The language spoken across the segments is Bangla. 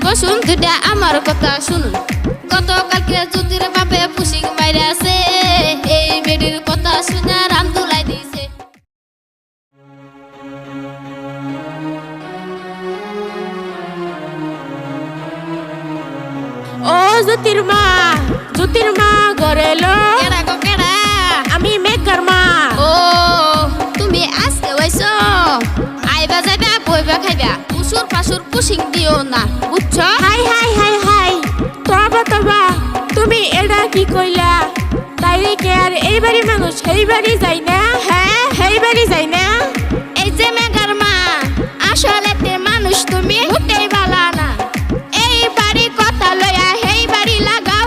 বসুন দুটা আমার কথা শুনুন। গতকালকে জ্যোতির বাপে পুশিং মাইরাছে, এই বেডির কথা শুনে রাম তুলাই দিছে। ও জ্যোতির মা ঘরে এলো। কেডা গো কেডা? আমি মেঘার মা। ও তুমি আজকে হইছো? আইবা যাইবা বইবা খাইবা, পুসুর পাসুর পুশিং দিও না, বুঝছো? হাই হাই হাই হাই, তবা তুমি এটা কি কইলা? তাইলে কে আর এই বাড়ি মানুষ সেই বাড়ি যাই না? হ্যাঁ সেই বাড়ি যাই না? এই যে মেঘার মা, আসলে তে মানুষ তুমি মোটেই ভালো না। এই বাড়ি কথা লইয়া হেই বাড়ি লাগাও,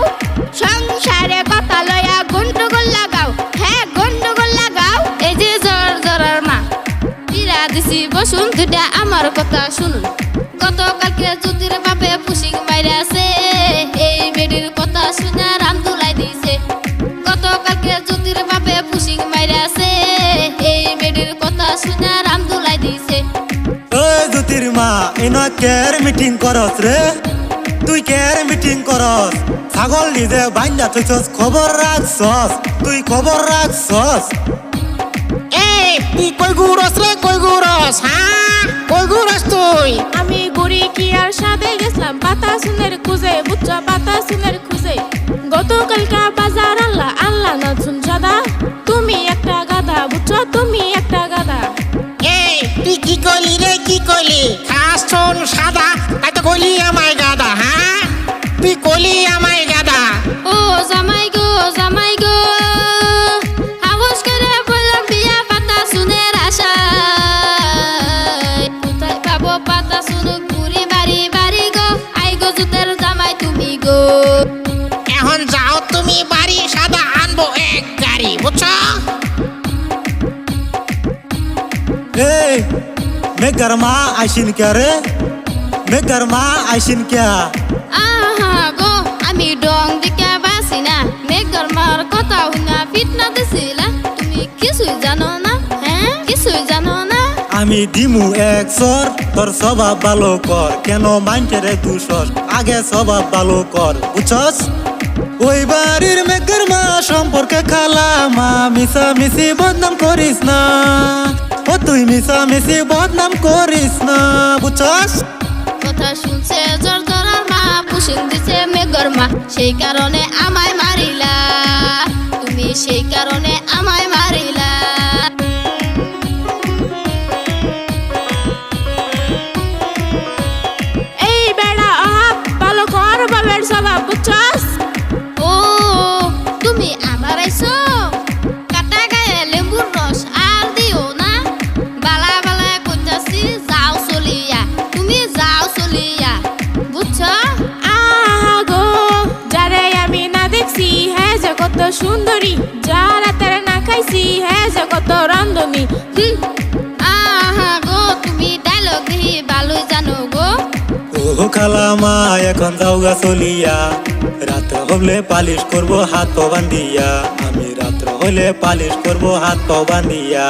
সংসারে কথা লইয়া গন্ডগোল লাগাও। হ্যাঁ গন্ডগোল লাগাও। এই যে জরার মা বিরা দিছি, বসুন দুটা আমার কথা শুনুন। গতকালকে জ্যোতির বাপে পুশিং মাইরাছে, এই বেডির কথা শুনে রাম তুলাই দিছে। গতকালকে জ্যোতির বাপে পুশিং মাইরাছে, এই বেডির কথা শুনে রাম তুলাই দিছে। ওই জ্যোতির মা এনা কের মিটিং করস রে? তুই কের মিটিং করস? ছাগল নিজে বাইন্দা থইছস, খবর রাখছস? তুই খবর রাখছস? এই তুই কই ঘুরস রে, কই ঘুরস? হ্যাঁ কই ঘুরস তুই? আমি গুড়ি কি আর সাদে গেছিলাম পাতা শুনের খুঁজে, বুঝছো? পাতা শুনের খুঁজে। গতকালকা বাজার আল্লাহ না শুন সাদা, তুমি একটা গাধা, বুঝছো? তুমি একটা গাধা। এই তুই কি কইলি রে, কি কইলি? খাস শোন সাদা, তাই তো কইলি আমায় গাদা। হ্যাঁ তুই কইলি আমায় গাদা। ও জামাই গো জামাই গো, হাউস করে বললাম বিয়া পাতা শুনের আশায়। কোথায় পাবো পাতা শুনো ঘুরি বাড়ি বাড়ি গো, আই গো জুতের জামাই তুমি গো। এখন যাও তুমি বাড়ি, সাদা আনবো এক গাড়ি, বুঝছো? এই মেঘার মা আইসিন কে রে? মেঘার মা আইসিন কে? আহা গো আমি ডং দিকে বাসি না, মেঘর মার কথা হুনা ফিটনা দিছিলা। তুমি কিছুই জানো না, হ্যাঁ কিছুই জানো না। আমি দিমু এক সর, তোর স্বভাব ভালো কর। কেন মাইন্ডেরে দুশস? আগে স্বভাব ভালো কর, বুঝছস? ওই বাড়ির মেঘের মা সম্পর্কে খালা মা, মিশা মিশি বদনাম করিস না। ও তুই মিশা মিশি বদনাম করিস না, বুঝছস? কথা শুনছে জরার মা, পুশিং দিছে মেঘর মা, সেই কারণে আমায় মারিলা। তুমি সেই কারণে আমায় মারিলা। এই বেড়া অহাব ভালো কর বাবার স্বভাব, বুঝছস? ও তুমি আবার আইছো? কাটা গায়ে লেম্বুর রস আর দিও না। বালা বালা কইতাছি যাও চলিয়া, তুমি যাও চলিয়া, বুঝছো? আহা গো, যারে আমি না দেখছি হ্যাঁ যে কত সুন্দরী, যারা তারা না খাইছি হ্যাঁ যে কত রান্ধনী। আহা গো তুমি ডায়লগ দিহি ভালোই জানো গো। ও খালা মা এখন যাওগা চলিয়া, রাত্র হলে পালিশ করবো হাত পা বান্ধিয়া। আমি রাত্র হলে পালিশ করবো হাত পা বান্ধিয়া।